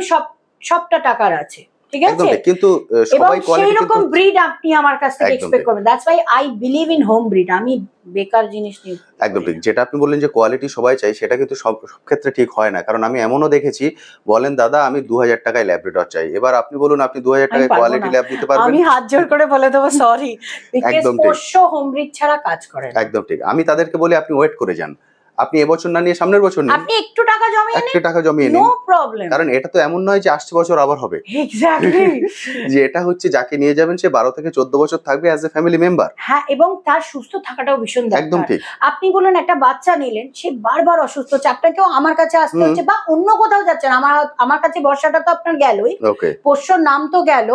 সবটা টাকার আছে, ঠিক আছে। কিন্তু সবাই সেই রকম ব্রিড আপনি আমার কাছ থেকে এক্সপেক্ট করবেন। That's why I believe in home breed. আমি বেকার জিনিস নিয়ে একদম ঠিক, যেটা আপনি বললেন যে কোয়ালিটি সবাই চাই, সেটা কিন্তু সব ক্ষেত্রে ঠিক হয় না। কারণ আমি এমনও দেখেছি, বলেন দাদা আমি 2000 টাকায় ল্যাবরেটর চাই, এবার আপনি বলুন আপনি 2000 টাকায় কোয়ালিটি ল্যাব দিতে পারবেন? আমি হাত জোড় করে বলে দেবো সরি, বিকজ পোষ্য হোম ব্রিড ছাড়া কাজ করে না। একদম ঠিক, আমি তাদেরকে বলি আপনি ওয়েট করে যান, আপনি এবছর না নিয়ে সামনের বছর নিন, আপনি একটু টাকা জমিয়ে নিন, নো প্রবলেম। কারণ এটা তো এমন নয় যে আসছে বছর আবার হবে। এক্স্যাক্টলি, যে এটা হচ্ছে যাকে নিয়ে যাবেন সে 12 থেকে 14 বছর থাকবে অ্যাজ এ ফ্যামিলি মেম্বার। হ্যাঁ, এবং তার সুস্থ থাকাটাও ভীষণ দরকার। একদম ঠিক। আপনি বলুন একটা বাচ্চা নিলেন, সে বারবার অসুস্থ হচ্ছে, আপনাকেও আমার কাছে আসতে হচ্ছে বা অন্য কোথাও যাচ্ছেন, আমার কাছে বর্ষাটা তো আপনার গেলই, পোষ্যর নাম তো গেল,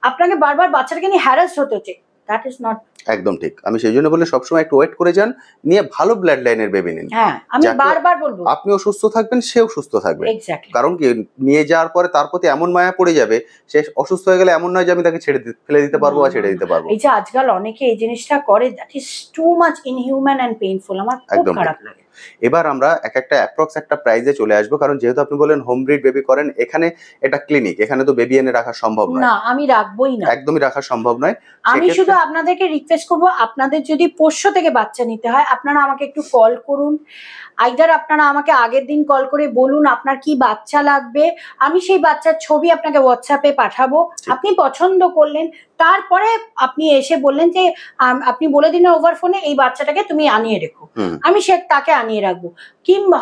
আপনাকে বারবার বাচ্চাটাকে নিয়ে হ্যারাস হতে হচ্ছে। দ্যাট ইজ নট একদম ঠিক। আমি সেই জন্য বলি সবসময় একটু ওয়েট করে যান, নিয়ে ভালো ব্লাড লাইনের বেবি নিন। হ্যাঁ, আমি বারবার বলবো, আপনিও সুস্থ থাকবেন, সেও সুস্থ থাকবে। এক্স্যাক্টলি। কারণ কি নিয়ে যাওয়ার পরে তার প্রতি এমন মায়া পড়ে যাবে, সে অসুস্থ হয়ে গেলে এমন নয় যে আমি তাকে ফেলে দিতে পারবো বা ছেড়ে দিতে পারবো। এই যে আজকাল অনেকে এই জিনিসটা করে, that is too much inhuman and painful. আমার খুব খারাপ লাগে। এবার আমরা একটা অ্যাপ্রক্স একটা প্রাইজে চলে আসবো, কারণ যেহেতু আপনি বলেন হোম ব্রিড বেবি করেন, এখানে এটা ক্লিনিক, এখানে তো বেবি এনে রাখা সম্ভব নয়। না, আমি রাখবোই না, একদমই রাখা সম্ভব নয়। আমি শুধু আপনাদেরকে রিকোয়েস্ট করবো, আপনাদের যদি পোষ্য থেকে বাচ্চা নিতে হয়, আপনারা আমাকে একটু কল করুন। আইদার আপনারা আমাকে আগের দিন কল করে বলুন আপনার কি বাচ্চা লাগবে, আমি সেই বাচ্চার ছবি আপনাকে হোয়াটসঅ্যাপে পাঠাবো। আপনি পছন্দ করলেন, তারপরে আপনি এসে বললেন যে আপনি বলে দিন ওভার ফোনে এই বাচ্চাটাকে তুমি আনিয়ে রেখো, আমি তাকে আনিয়ে রাখবো। কিংবা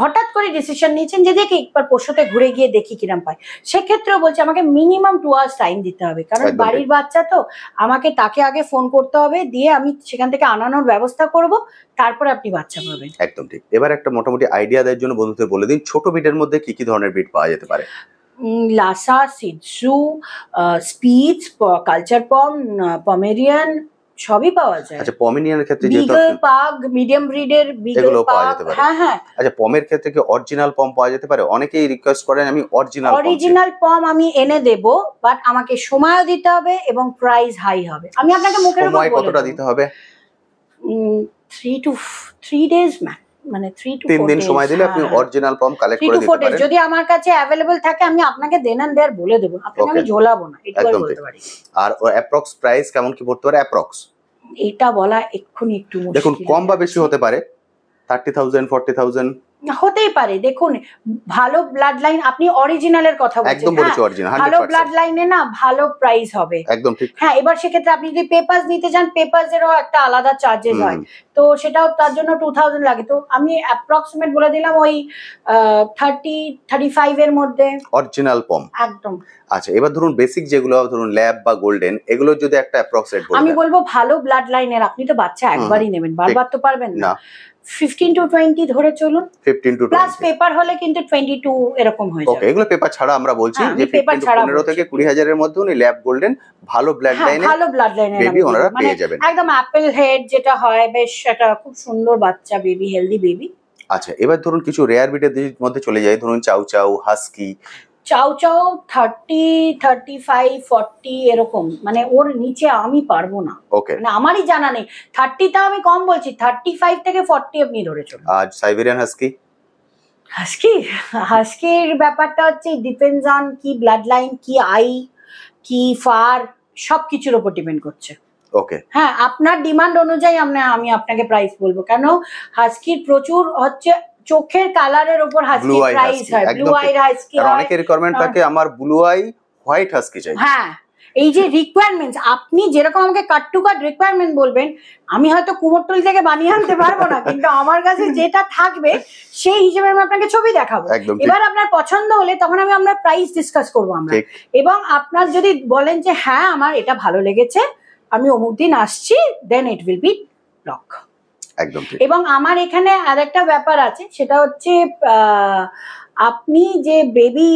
হঠাৎ করে ডিসিশন নিয়েছেন যে দেখি একবার পোষ্যতে ঘুরে গিয়ে দেখি কিরম পাই, সেক্ষেত্রেও বলছি আমাকে মিনিমাম 2 hours টাইম দিতে হবে, কারণ বাড়ির বাচ্চা তো, আমাকে তাকে আগে ফোন করতে হবে, দিয়ে আমি সেখান থেকে আনানোর ব্যবস্থা করব, তারপরে আপনি বাচ্চা পাবেন। একদম ঠিক। এবার একটা মোটামুটি আইডিয়া দেওয়ার জন্য বন্ধুদের বলে দিন, ছোট ব্রিডের মধ্যে কি কি ধরনের ব্রিড পাওয়া যেতে পারে? লাসা, সিটজু, স্পিচ, কালচার পম, পমেরিয়ান, সবই পাওয়া যায়। আচ্ছা, পমেরিয়ানের ক্ষেত্রে বিগল পাগ, মিডিয়াম ব্রিডের বিগল পাগ, হ্যাঁ হ্যাঁ। আচ্ছা, পমের ক্ষেত্রে কি অরিজিনাল পম পাওয়া যেতে পারে? অনেকেই রিকোয়েস্ট করেন আমি অরিজিনাল পম আমি এনে দেব, বাট আমাকে সময়ও দিতে হবে এবং প্রাইস হাই হবে। আমি আপনাকে মুখের উপর বলে দেব। কতটা দিতে হবে? 3 to 3 days মানে 3 to 4 3 দিন সময় দিলে আপনি অরিজিনাল পম কালেক্ট করে দিতে পারেন। যদি আমার কাছে अवेलेबल থাকে আমি আপনাকে দেন এন্ড দেয়ার বলে দেব, আপনাকে আমি ঝোলাবো না, এটা বলতে পারি। আর অ্যাপ্রক্স প্রাইস কেমন কি পড়তে পারে অ্যাপ্রক্স? এটা বলা এক্ষুনি একটু মুশকিল। দেখুন, কম বা বেশি হতে পারে, 30,000 40,000। হতেই পারে। দেখুন, ভালো ব্লাড লাইন, আপনি অরিজিনালের কথা বলছেন, একদম বলেছি অরিজিনাল, ভালো ব্লাড লাইনে না ভালো প্রাইস হবে। একদম ঠিক। হ্যাঁ, এবার সেক্ষেত্রে আপনি যদি পেপারস নিতে চান, পেপারসেরও একটা আলাদা চার্জেস হয়, তো সেটাও তার জন্য 2000 লাগে। তো আমি অ্যাপ্রক্সিমেট বলে দিলাম ওই 30-35 এর মধ্যে অরিজিনাল পম একদম। আচ্ছা, এবার ধরুন বেসিক যেগুলো ধরুন ল্যাব বা গোল্ডেন, এগুলো যদি একটা অ্যাপ্রক্সিমেট বলেন। আমি বলবো ভালো ব্লাড লাইনের, আপনি তো বাচ্চা একবারই নেবেন, বারবার তো পারবেন না। 15 to 20 ধরে চলুন, 15 to 20 প্লাস পেপার হলে কিন্তু 22 এরকম হয়ে যাবে। ওকে, এগুলো পেপার ছাড়া আমরা বলছি যে 15 থেকে 20,000 এর মধ্যে উনি ল্যাব গোল্ডেন ভালো ব্লাড লাইনে, ভালো ব্লাড লাইনের বেবি ওনারা পেয়ে যাবেন। একদম অ্যাপেল হেড যেটা হয়, বেশ একটা খুব সুন্দর বাচ্চা বেবি, হেলদি বেবি। আচ্ছা, এবার ধরুন কিছু রেয়ার ব্রিডের মধ্যে চলে যাই, ধরুন চাউ চাউ, হাস্কি। চাউ চাউ 30, 35, 40 এরকম, মানে ওর নিচে আমি পারবো না। ওকে, মানে আমারই জানা নেই। 30 টা আমি কম বলছি, 35 থেকে 40 আপনি ধরে চলুন। আজ সাইবেরিয়ান হাস্কি, হাস্কির ব্যাপারটা হচ্ছে ডিপেন্ডস অন কি ব্লাড লাইন, কি আই, কি ফার, সবকিছুর উপর ডিপেন্ড করছে। ওকে, হ্যাঁ, আপনার ডিমান্ড অনুযায়ী আমি আপনাকে প্রাইস বলবো। কেন, হাস্কির প্রচুর হচ্ছে চোখের কালারের উপর হাস্কির প্রাইস হয়। ব্লু আই হাস্কি হয়, অনেকের রিকোয়ারমেন্ট থাকে আমার ব্লু আই হোয়াইট হাস্কি চাই। হ্যাঁ, এই যে রিকোয়ারমেন্টস, আপনি যেরকম আমাকে কাট টু কাট রিকোয়ারমেন্ট বলবেন, আমি হয়তো কুমোরটুলি থেকে বানিয়ে আনতে পারবো না, কিন্তু আমার কাছে যেটা থাকবে সেই হিসেবে আমি আপনাকে ছবি দেখাবো। এবার আপনার পছন্দ হলে তখন আমরা প্রাইস ডিসকাস করবো আমরা, এবং আপনার যদি বলেন যে হ্যাঁ আমার এটা ভালো লেগেছে, আমি অমুক দিন আসছি, দেন ইট উইল বি লক। একদম ঠিক। এবং আমার এখানে আরেকটা ব্যাপার আছে, সেটা হচ্ছে আপনি যে বেবি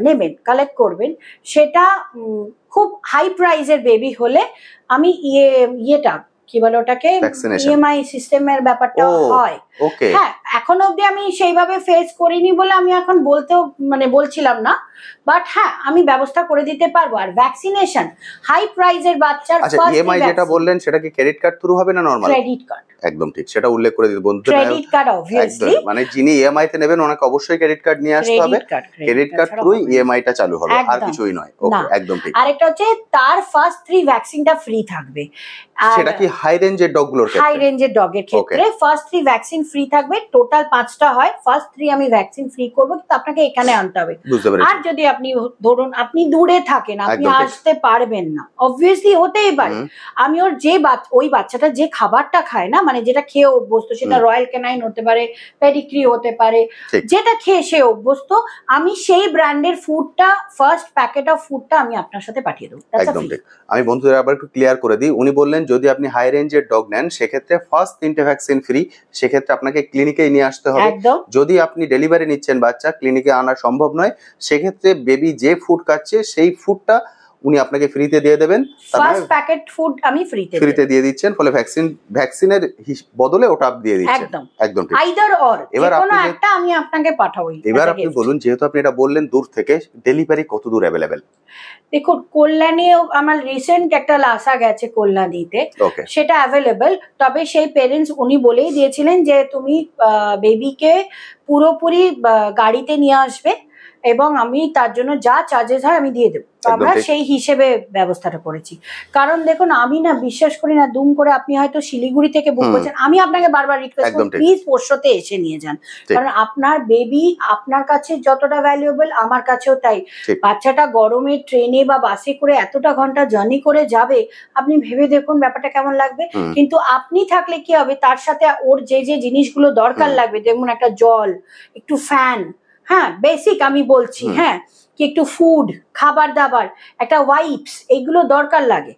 নেবেন, কালেক্ট করবেন, সেটা খুব হাই প্রাইজের বেবি হলে আমি ইয়েটা কি বলে ওটাকে, ইএমআই সিস্টেমের ব্যাপারটা হয়। হ্যাঁ, এখনো অব্দি আমি সেইভাবে ফেস করিনি বলে আমি এখন বলছিলাম না, বাট হ্যাঁ আমি ব্যবস্থা করে দিতে পারবো। আর ভ্যাকসিনেশন হাই প্রাইজের বাচ্চার, আচ্ছা ইএমআই যেটা বললেন সেটা কি ক্রেডিট কার্ড থ্রু হবে না নরমাল? ক্রেডিট কার্ড, একদম ঠিক, সেটা উল্লেখ করে দিন বন্ধুদের। ক্রেডিট কার্ড অবভিয়াসলি, মানে যিনি ইএমআই তে নেবেন ওনাকে অবশ্যই ক্রেডিট কার্ড নিয়ে আসতে হবে। ক্রেডিট কার্ড থ্রুই ইএমআই টা চালু হবে, আর কিছুই নয়। ওকে, একদম ঠিক। আরেকটা হচ্ছে তার ফার্স্ট 3 ভ্যাকসিনটা ফ্রি থাকবে। সেটা কি হাই রেঞ্জের ডগগুলোর ক্ষেত্রে? হাই রেঞ্জের ডগের ক্ষেত্রে ফার্স্ট 3 ভ্যাকসিন ফ্রি থাকবে। টোটাল 5টা হয়, ফার্স্ট 3 আমি ভ্যাকসিন ফ্রি করব, কিন্তু আপনাকে এখানে আনতে হবে। আর যদি আপনি ধরুন আপনি দূরে থাকেন, আপনি আসতে পারবেন না, অবভিয়াসলি হতেই পারে। আমি ওর যে ওই বাচ্চাটা যে খাবারটা খায় না, মানে যেটা খেয়ে অভ্যস্ত, সেটা রয়্যাল ক্যানাইন হতে পারে, পেডিগ্রি হতে পারে, যেটা খেয়ে সে অভ্যস্ত, আমি সেই ব্র্যান্ডের ফুডটা, ফার্স্ট প্যাকেট অফ ফুডটা আমি আপনার সাথে পাঠিয়ে দেবো। একদম ঠিক। আমি বন্ধুদের আবার একটু ক্লিয়ার করে দিই, উনি বললেন যদি আপনি হাই রেঞ্জের ডগ নেন সেক্ষেত্রে ফার্স্ট 3টে ভ্যাকসিন ফ্রি, সেক্ষেত্রে আপনাকে ক্লিনিকেই নিয়ে আসতে হবে। যদি আপনি ডেলিভারি নিচ্ছেন বাচ্চা, ক্লিনিকে আনা সম্ভব নয়, সেক্ষেত্রে বেবি যে ফুড খাচ্ছে সেই ফুডটা উনি আপনাকে ফ্রিতে দিয়ে দেবেন। ফার্স্ট প্যাকেট ফুড আমি ফ্রিতে দিয়ে দিচ্ছেন, ফলে ভ্যাকসিনের বদলে ওটা আপনি দিয়ে দিচ্ছেন। একদম ঠিক। আইদার অর, এবার কোনো একটা আমি আপনাকে পাঠাবো। এবার আপনি বলুন, যেহেতু আপনি এটা বললেন দূর থেকে, ডেলিভারি কত দূর অ্যাভেলেবেল? দেখুন, কল্যাণীও আমার রিসেন্ট একটা আসা গেছে কল্যাণীতে, সেটা অ্যাভেলেবেল। তবে সেই পেরেন্টস উনি বলেই দিয়েছিলেন যে তুমি বেবিকে পুরোপুরি গাড়িতে নিয়ে আসবে, এবং আমি তার জন্য যা চার্জেস হয় আমি দিয়ে দেবো। আমরা সেই হিসেবে ব্যবস্থাটা করেছি। কারণ দেখুন, আমি না বিশ্বাস করি না দুম করে আপনি হয়তো শিলিগুড়ি থেকে বুক করছেন, আমি আপনাকে বারবার রিকোয়েস্ট করব প্লিজ পোষ্যতে এসে নিয়ে যান। কারণ আপনার বেবি আপনার কাছে যতটা ভ্যালুয়েবল আমার কাছেও তাই। বাচ্চাটা গরমে ট্রেনে বা বাসে করে এতটা ঘন্টা জার্নি করে যাবে, আপনি ভেবে দেখুন ব্যাপারটা কেমন লাগবে। কিন্তু আপনি থাকলে কি হবে, তার সাথে ওর যে যে জিনিসগুলো দরকার লাগবে, যেমন একটা জল, একটু ফ্যান, হ্যাঁ বেসিক আমি বলছি, হ্যাঁ কি একটু ফুড, খাবার দাবার, একটা ওয়াইপস, এইগুলো দরকার লাগে।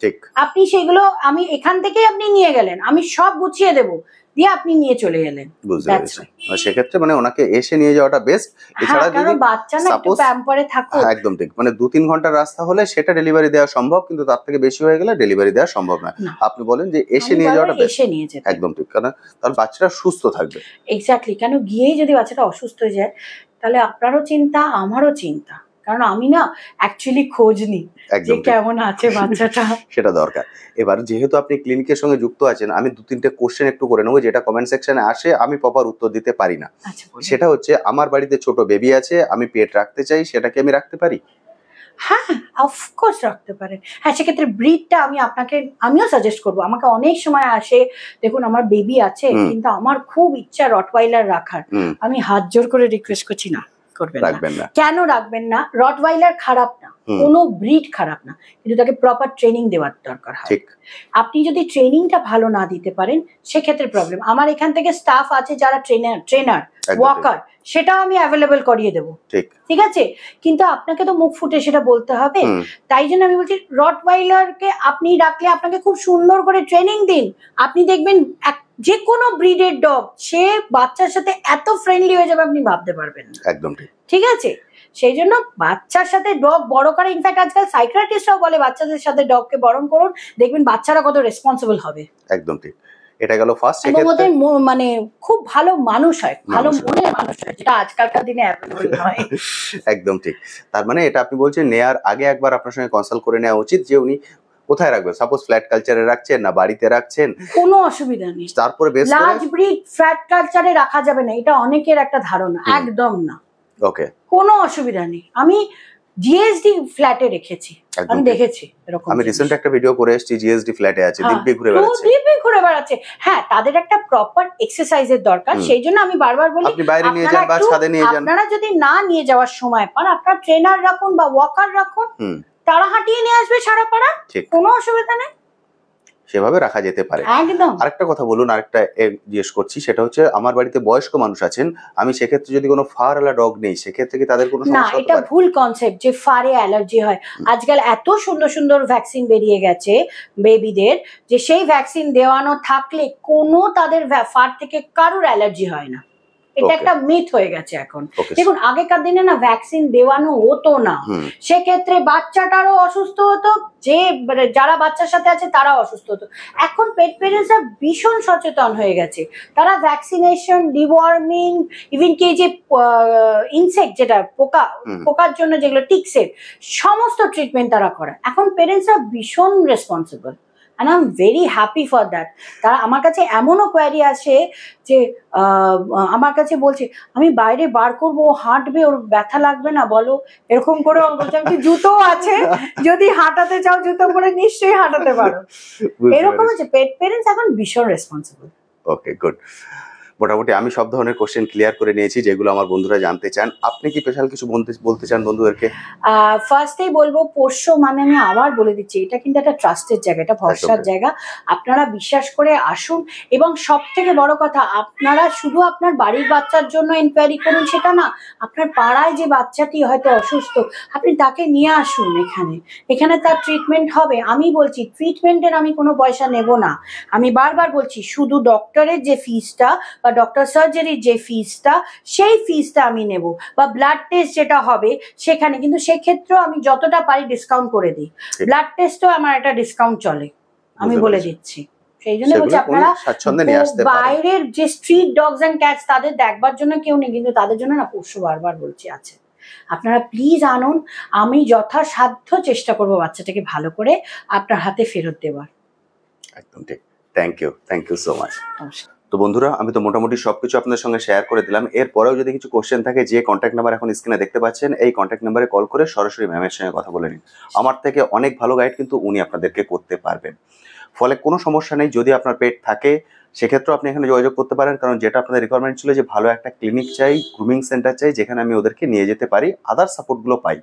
আপনি সেগুলো আমি এখান থেকে আপনি নিয়ে গেলেন, আমি সব গুছিয়ে দেবো, দিয়ে আপনি নিয়ে চলে গেলেন। বুঝতে পেরেছি। সেক্ষেত্রে মানে ওনাকে এসে নিয়ে যাওয়াটা বেস্ট। এছাড়া যদি বাচ্চা না একটু প্যাম্পারে থাকে, একদম ঠিক, মানে 2-3 ঘন্টার রাস্তা হলে সেটা ডেলিভারি দেওয়া সম্ভব, কিন্তু তার থেকে বেশি হয়ে গেলে ডেলিভারি দেওয়া সম্ভব নয়। আপনি বলেন যে এসে নিয়ে যাওয়াটা বেস্ট। এসে নিয়ে যেতে একদম ঠিক, কারণ তাহলে বাচ্চাটা সুস্থ থাকবে। এক্স্যাক্টলি, কেন গিয়েই যদি বাচ্চাটা অসুস্থ হয়ে যায়, তাহলে আপনারও চিন্তা আমারও চিন্তা, কারণ আমি না অ্যাকচুয়ালি খোঁজ নিই যে কেমন আছে বাচ্চাটা, সেটা দরকার। এবার যেহেতু আপনি ক্লিনিকের সঙ্গে যুক্ত আছেন, আমি 2-3টে কোশ্চেন একটু করে নেবো, যেটা কমেন্ট সেকশনে আসে, আমি প্রপার উত্তর দিতে পারি না। সেটা হচ্ছে, আমার বাড়িতে ছোট বেবি আছে, আমি পেট রাখতে চাই, সেটা কি আমি রাখতে পারি? হ্যাঁ, অফকোর্স রাখতে পারেন। হ্যাঁ, সেক্ষেত্রে ব্রিডটা আমিও সাজেস্ট করবো। আমাকে অনেক সময় আসে, দেখুন আমার বেবি আছে কিন্তু আমার খুব ইচ্ছা রটওয়াইলার রাখার, আমি হাত জোর করে রিকোয়েস্ট করছি না, করবেন না। কেন রাখবেন না? রটওয়াইলার খারাপ না, কোনো ব্রিড খারাপ না, কিন্তু তাকে প্রপার ট্রেনিং দেওয়ার দরকার হয়। আপনি যদি ট্রেনিংটা ভালো না দিতে পারেন সেক্ষেত্রে প্রবলেম। আমার এখান থেকে স্টাফ আছে যারা ট্রেনার ওয়াকার, সেটাও আমি অ্যাভেলেবল করিয়ে দেবো, ঠিক আছে, কিন্তু আপনাকে তো মুখ ফুটে সেটা বলতে হবে। তাই জন্য আমি বলছি রটওয়াইলারকে আপনি রাখলে আপনাকে খুব সুন্দর করে ট্রেনিং দিন, আপনি দেখবেন যে কোনো ব্রিডের ডগ সে বাচ্চার সাথে এত ফ্রেন্ডলি হয়ে যাবে আপনি ভাবতে পারবেন না। একদম ঠিক আছে, সেই জন্য বাচ্চার সাথে ডগ বড় করা, ইনফ্যাক্ট আজকাল সাইকিয়াট্রিস্টরাও বলে বাচ্চাদের সাথে ডগকে বরণ করুন, দেখবেন বাচ্চারা কত রেসপন্সিবল হবে। একদম ঠিক, এটা গেল ফার্স্ট। এবং ওদের মানে খুব ভালো মানুষ হয়, ভালো মনের মানুষ হয়, যেটা আজকালকার দিনে অ্যাভেলেবল হয়। একদম ঠিক। তার মানে এটা আপনি বলছেন নেয়ার আগে একবার আপনার সঙ্গে কনসাল্ট করে নেওয়া উচিত যে উনি কোথায় রাখবেন, সাপোজ ফ্ল্যাট কালচারে রাখছেন না বাড়িতে রাখছেন, কোনো অসুবিধা নেই। তারপরে বেশ করে লার্জ ব্রিড ফ্ল্যাট কালচারে রাখা যাবে না, এটা অনেকের একটা ধারণা, একদম না। ওকে, কোনো অসুবিধা নেই। আমি জিএসডি ফ্ল্যাটে রেখেছি, আমি দেখেছি এরকম। আমি রিসেন্ট একটা ভিডিও করে এসেছি, জিএসডি ফ্ল্যাটে আছে, দিব্যি ঘুরে বেড়াচ্ছে। হ্যাঁ, তাদের একটা প্রপার এক্সারসাইজের দরকার, সেই জন্য আমি বারবার বলি আপনি বাইরে নিয়ে যান বা ছাদে নিয়ে যান। আপনারা যদি না নিয়ে যাওয়ার সময় পান, আপনারা ট্রেনার রাখুন বা ওয়াকার রাখুন, তারা হাঁটিয়ে নিয়ে আসবে সারা পাড়া, কোনো অসুবিধা নেই, সেভাবে রাখা যেতে পারে। একদম। আরেকটা কথা বলুন, আরেকটা জিজ্ঞেস করছি, সেটা হচ্ছে আমার বাড়িতে বয়স্ক মানুষ আছেন, আমি সেক্ষেত্রে যদি কোনো ফারওয়ালা ডগ নেই সেক্ষেত্রে কি তাদের কোনো সমস্যা হতে পারে? না, এটা ভুল কনসেপ্ট যে ফারে অ্যালার্জি হয়। আজকাল এত সুন্দর সুন্দর ভ্যাকসিন বেরিয়ে গেছে বেবিদের, যে সেই ভ্যাকসিন দেওয়ানো থাকলে কোনো তাদের ফার থেকে কারোর অ্যালার্জি হয় না। এটা একটা মিথ হয়ে গেছে এখন। দেখুন আগেকার দিনে না ভ্যাকসিন দেওয়ানো হতো না, সেক্ষেত্রে বাচ্চাটারও অসুস্থ হতো, যে যারা বাচ্চার সাথে আছে তারাও অসুস্থ হতো। এখন পেট প্যারেন্টসরা ভীষণ সচেতন হয়ে গেছে, তারা ভ্যাকসিনেশন, ডিওয়ার্মিং, ইভেন কি যে ইনসেক্ট যেটা পোকার জন্য যেগুলো টিকসের সমস্ত ট্রিটমেন্ট তারা করে। এখন প্যারেন্টসরা ভীষণ responsible, and I'm very happy for that. তারা আমার কাছে এমনও কোয়ারি আসে যে আমার কাছে বলছে আমি বাইরে বার করবো, হাঁটবে, ওর ব্যথা লাগবে না বলো, এরকম করে বলছে। আমি জুতো আছে, যদি হাঁটাতে চাও জুতো পরে নিশ্চয়ই হাঁটাতে পারো। এরকম হচ্ছে, পেট প্যারেন্টস এখন ভীষণ রেসপন্সিবল। ওকে, গুড। মোটামুটি আমি সব ধরনের কোশ্চেন ক্লিয়ার করে নিয়েছি যেগুলো আমার বন্ধুরা জানতে চান। আপনি কি স্পেশাল কিছু বলতে চান বন্ধুদেরকে? ফার্স্টেই বলবো, পোষ্য মানে আমি আবার বলে দিচ্ছি, এটা কিন্তু একটা ট্রাস্টের জায়গা, এটা ভরসার জায়গা। আপনারা বিশ্বাস করে আসুন, এবং সব থেকে বড় কথা, আপনারা শুধু আপনার বাড়ির বাচ্চার জন্য এনকোয়ারি করুন সেটা না, আপনার পাড়ায় যে বাচ্চাটি হয়তো অসুস্থ আপনি তাকে নিয়ে আসুন, এখানে তার ট্রিটমেন্ট হবে। আমি বলছি ট্রিটমেন্টের আমি কোনো পয়সা নেব না, আমি বারবার বলছি শুধু ডক্টরের যে ফিসটা বা ডক্টর সার্জারির যে ফিসটা, সেই ফিসটা আমি নেব, বা ব্লাড টেস্ট যেটা হবে সেখানে, কিন্তু সেক্ষেত্রেও আমি যতটা পারি ডিসকাউন্ট করে দিই। ব্লাড টেস্টও আমার একটা ডিসকাউন্ট চলে, আমি বলে দিচ্ছি। সেই জন্য বলছি আপনারা বাইরের যে স্ট্রিট ডগস এন্ড ক্যাটস তাদের দেখবার জন্য কেউ নেই, কিন্তু তাদের জন্য না পোষ্য বারবার বলছি আছে। আপনারা প্লিজ আনুন, আমি যথাসাধ্য চেষ্টা করবো বাচ্চাটাকে ভালো করে আপনার হাতে ফেরত দেওয়ার। একদম ঠিক, থ্যাংক ইউ সো মাচ। তো বন্ধুরা, আমি তো মোটামুটি সবকিছু আপনাদের সঙ্গে শেয়ার করে দিলাম। এরপরেও যদি কিছু কোশ্চেন থাকে, যে কন্ট্যাক্ট নাম্বার এখন স্ক্রিনে দেখতে পাচ্ছেন, এই কন্ট্যাক্ট নাম্বারে কল করে সরাসরি ম্যামের সঙ্গে কথা বলে নিন। আমার থেকে অনেক ভালো গাইড কিন্তু উনি আপনাদেরকে করতে পারবেন, ফলে কোনো সমস্যা নেই। যদি আপনার পেট থাকে সেক্ষেত্রেও আপনি এখানে যোগাযোগ করতে পারেন, কারণ যেটা আপনাদের রিকোয়ারমেন্ট ছিল যে ভালো একটা ক্লিনিক চাই, গ্রুমিং সেন্টার চাই, যেখানে আমি ওদেরকে নিয়ে যেতে পারি, আদার সাপোর্টগুলো পাই,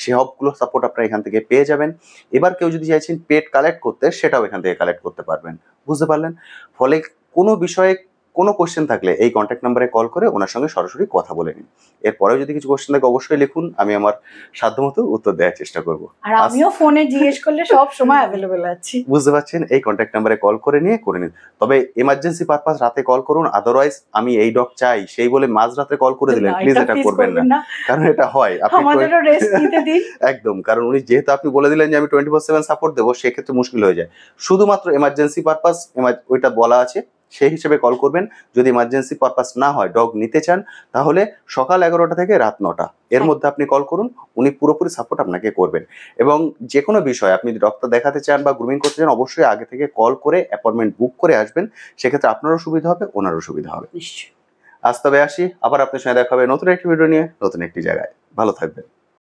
সবগুলো সাপোর্ট আপনারা এখান থেকে পেয়ে যাবেন। এবার কেউ যদি চাইছেন পেট কালেক্ট করতে, সেটাও এখান থেকে কালেক্ট করতে পারবেন, বুঝতে পারলেন? ফলে কোনো বিষয়ে কোনো কোশ্চেন থাকলে এই কন্ট্যাক্ট নাম্বারে কল করে ওনার সঙ্গে সরাসরি কথা বলে নিন। এরপরেও যদি কিছু কোশ্চেন থাকে অবশ্যই লিখুন, আমি আমার সাধ্যমতো উত্তর দেওয়ার চেষ্টা করব। আর আমিও ফোনে জিজ্ঞেস করলে সব সময় অ্যাভেলেবল আছি, বুঝতে পারছেন? এই কন্ট্যাক্ট নাম্বারে কল করে নিন। তবে এমার্জেন্সি পারপাস রাতে কল করুন, আদারওয়াইজ আমি এই ডগ চাই সেই বলে মাঝরাতে কল করে দিলেন, প্লিজ এটা করবেন না, কারণ এটা হয় আমাদেরও রেস্ট নিতে দিন। একদম, কারণ উনি যেহেতু আপনি বলে দিলেন যে আমি 24/7 সাপোর্ট দেবো, সেক্ষেত্রে মুশকিল হয়ে যায়। শুধুমাত্র এমার্জেন্সি পারপাস ওইটা বলা আছে, সেই হিসেবে কল করবেন। যদি ইমার্জেন্সি পারপাস না হয়, ডগ নিতে চান, তাহলে সকাল 11টা থেকে রাত 9টা এর মধ্যে আপনি কল করুন, উনি পুরোপুরি সাপোর্ট আপনাকে করবেন। এবং যে কোনো বিষয় আপনি ডক্টর দেখাতে চান বা গ্রুমিং করতে চান, অবশ্যই আগে থেকে কল করে অ্যাপয়েন্টমেন্ট বুক করে আসবেন, সেক্ষেত্রে আপনারও সুবিধা হবে, ওনারও সুবিধা হবে। আজ তবে আসি, আবার আপনার সঙ্গে দেখা হবে নতুন একটি ভিডিও নিয়ে, নতুন একটি জায়গায়। ভালো থাকবেন।